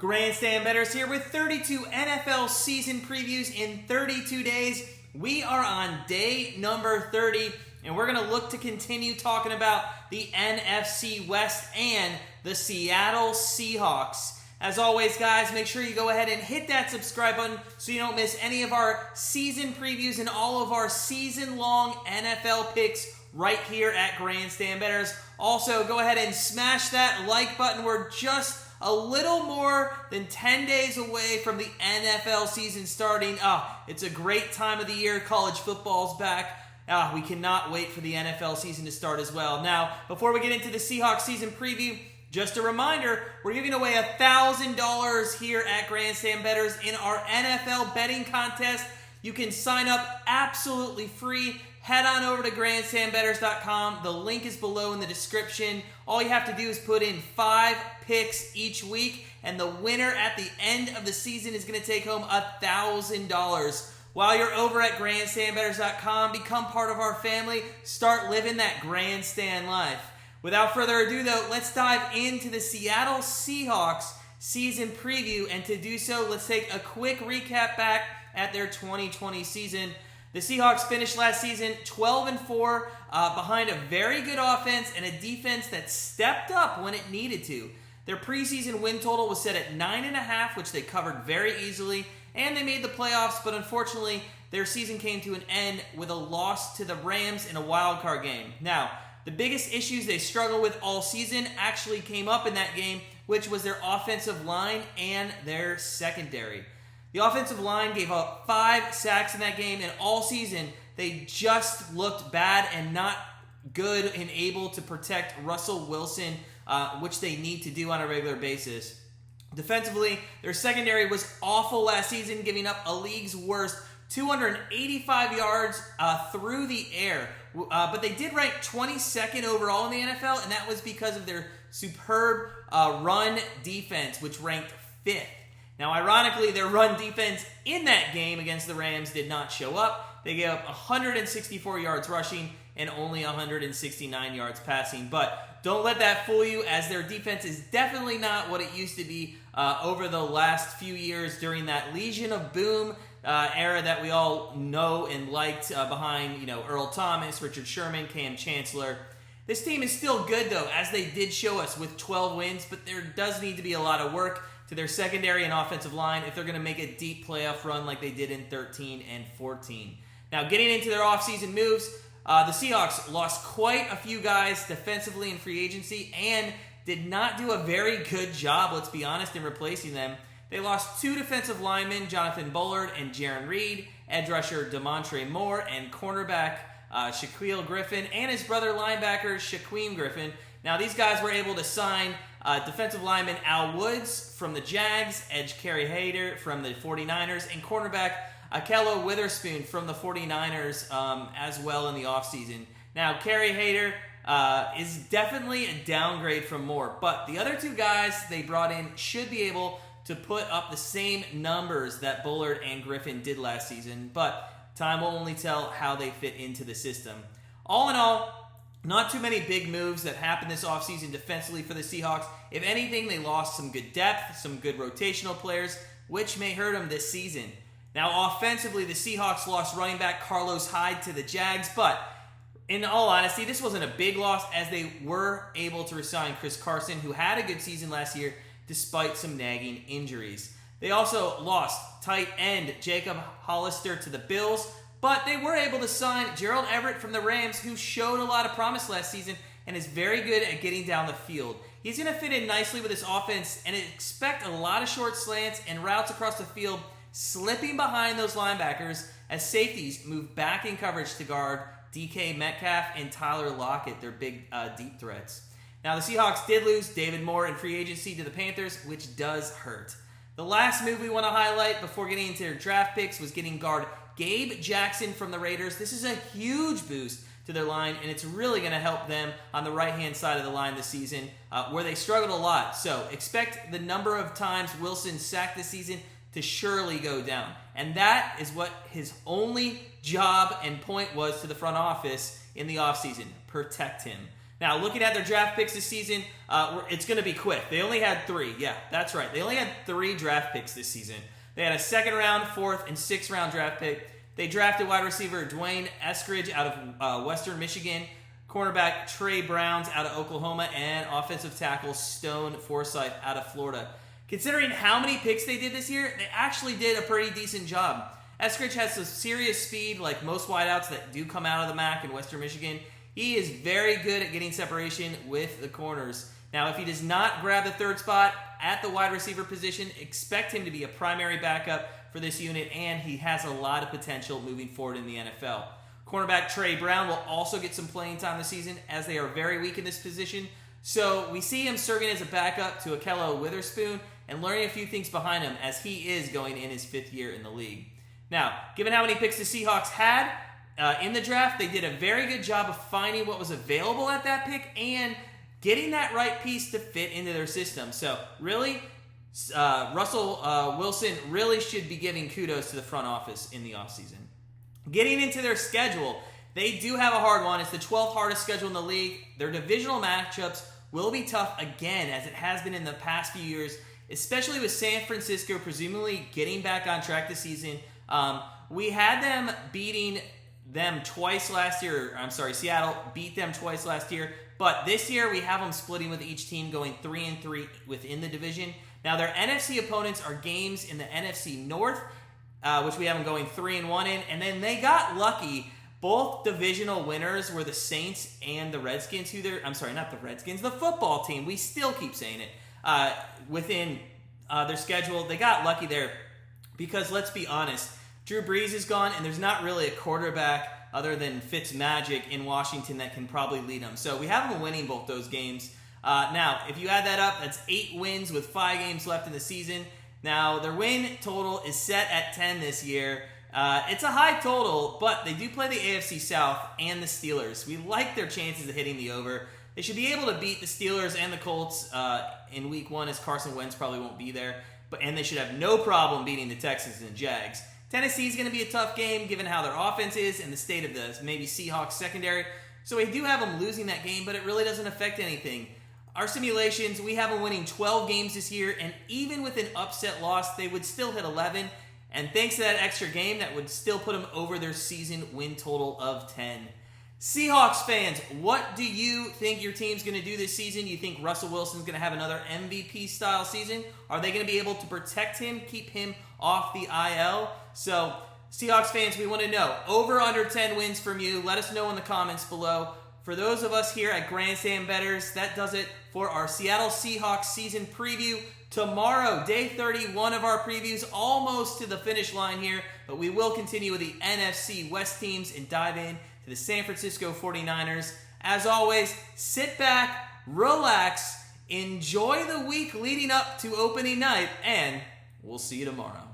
Grandstand Bettors here with 32 NFL season previews in 32 days. We are on day number 30, and we're going to look to continue talking about the NFC West and the Seattle Seahawks. As always, guys, make sure you go ahead and hit that subscribe button so you don't miss any of our season previews and all of our season-long NFL picks right here at Grandstand Bettors. Also, go ahead and smash that like button. We're just a little more than 10 days away from the NFL season starting. It's a great time of the year. College football's back. We cannot wait for the NFL season to start as well. Now, before we get into the Seahawks season preview, just a reminder, we're giving away $1,000 here at Grandstand Bettors in our NFL betting contest. You can sign up absolutely free. Head on over to grandstandbettors.com. The link is below in the description. All you have to do is put in 5 picks each week, and the winner at the end of the season is going to take home $1,000. While you're over at grandstandbettors.com, become part of our family. Start living that grandstand life. Without further ado, though, let's dive into the Seattle Seahawks season preview. And to do so, let's take a quick recap back at their 2020 season. The Seahawks finished last season 12-4 behind a very good offense and a defense that stepped up when it needed to. Their preseason win total was set at 9.5, which they covered very easily, and they made the playoffs, but unfortunately, their season came to an end with a loss to the Rams in a wild card game. Now, the biggest issues they struggled with all season actually came up in that game, which was their offensive line and their secondary. The offensive line gave up 5 sacks in that game, and all season they just looked bad and not good and able to protect Russell Wilson, which they need to do on a regular basis. Defensively, their secondary was awful last season, giving up a league's worst 285 yards through the air. But they did rank 22nd overall in the NFL, and that was because of their superb run defense, which ranked 5th. Now, ironically, their run defense in that game against the Rams did not show up. They gave up 164 yards rushing and only 169 yards passing. But don't let that fool you, as their defense is definitely not what it used to be over the last few years during that Legion of Boom era that we all know and liked behind, Earl Thomas, Richard Sherman, Cam Chancellor. This team is still good, though, as they did show us with 12 wins, but there does need to be a lot of work to their secondary and offensive line if they're going to make a deep playoff run like they did in 13 and 14. Now, getting into their offseason moves, the Seahawks lost quite a few guys defensively in free agency and did not do a very good job, let's be honest, in replacing them. They lost 2 defensive linemen, Jonathan Bullard and Jaron Reed, edge rusher DeMontre Moore, and cornerback Shaquille Griffin, and his brother linebacker Shaquem Griffin. Now, these guys were able to sign defensive lineman Al Woods from the Jags, edge Kerry Hayter from the 49ers, and cornerback Akello Witherspoon from the 49ers as well in the offseason. Now, Kerry Hayter is definitely a downgrade from Moore, but the other 2 guys they brought in should be able to put up the same numbers that Bullard and Griffin did last season, but time will only tell how they fit into the system. All in all, not too many big moves that happened this offseason defensively for the Seahawks. If anything, they lost some good depth, some good rotational players, which may hurt them this season. Now, offensively, the Seahawks lost running back Carlos Hyde to the Jags, but in all honesty, this wasn't a big loss as they were able to resign Chris Carson, who had a good season last year despite some nagging injuries. They also lost tight end Jacob Hollister to the Bills, but they were able to sign Gerald Everett from the Rams, who showed a lot of promise last season and is very good at getting down the field. He's going to fit in nicely with this offense and expect a lot of short slants and routes across the field, slipping behind those linebackers as safeties move back in coverage to guard DK Metcalf and Tyler Lockett, their big deep threats. Now, the Seahawks did lose David Moore in free agency to the Panthers, which does hurt. The last move we want to highlight before getting into their draft picks was getting guard Gabe Jackson from the Raiders. This is a huge boost to their line, and it's really going to help them on the right-hand side of the line this season, where they struggled a lot. So expect the number of times Wilson sacked this season to surely go down. And that is what his only job and point was to the front office in the offseason: protect him. Now, looking at their draft picks this season, it's going to be quick. They only had 3. Yeah, that's right. They only had 3 draft picks this season. They had a 2nd round, 4th, and 6th round draft pick. They drafted wide receiver Dwayne Eskridge out of Western Michigan, cornerback Trey Browns out of Oklahoma, and offensive tackle Stone Forsythe out of Florida. Considering how many picks they did this year, they actually did a pretty decent job. Eskridge has some serious speed, like most wideouts that do come out of the MAC in Western Michigan. He is very good at getting separation with the corners. Now, if he does not grab the 3rd spot at the wide receiver position, expect him to be a primary backup for this unit, and he has a lot of potential moving forward in the NFL. Cornerback Trey Brown will also get some playing time this season, as they are very weak in this position. So we see him serving as a backup to Akello Witherspoon and learning a few things behind him, as he is going in his 5th year in the league. Now, given how many picks the Seahawks had in the draft, they did a very good job of finding what was available at that pick and getting that right piece to fit into their system. So really, Russell Wilson really should be giving kudos to the front office in the offseason. Getting into their schedule, they do have a hard one. It's the 12th hardest schedule in the league. Their divisional matchups will be tough again, as it has been in the past few years, especially with San Francisco presumably getting back on track this season. We had them beating them twice last year. Seattle beat them twice last year. But this year, we have them splitting with each team going 3-3 within the division. Now, their NFC opponents are games in the NFC North, which we have them going 3-1 in. And then they got lucky. Both divisional winners were the Saints and the Redskins, the football team. We still keep saying it. Within their schedule, they got lucky there because, let's be honest, Drew Brees is gone, and there's not really a quarterback other than Fitzmagic in Washington that can probably lead them. So we have them winning both those games. Now, if you add that up, that's 8 wins with 5 games left in the season. Now, their win total is set at 10 this year. It's a high total, but they do play the AFC South and the Steelers. We like their chances of hitting the over. They should be able to beat the Steelers and the Colts in Week 1, as Carson Wentz probably won't be there. And they should have no problem beating the Texans and Jags. Tennessee's going to be a tough game given how their offense is and the state of the maybe Seahawks secondary. So we do have them losing that game, but it really doesn't affect anything. Our simulations, we have them winning 12 games this year, and even with an upset loss, they would still hit 11. And thanks to that extra game, that would still put them over their season win total of 10. Seahawks fans, what do you think your team's going to do this season? You think Russell Wilson's going to have another MVP-style season? Are they going to be able to protect him, keep him off the IL? So, Seahawks fans, we want to know. Over under 10 wins from you. Let us know in the comments below. For those of us here at Grandstand Bettors, that does it for our Seattle Seahawks season preview. Tomorrow, day 31 of our previews, almost to the finish line here, but we will continue with the NFC West teams and dive in to the San Francisco 49ers. As always, sit back, relax, enjoy the week leading up to opening night, and we'll see you tomorrow.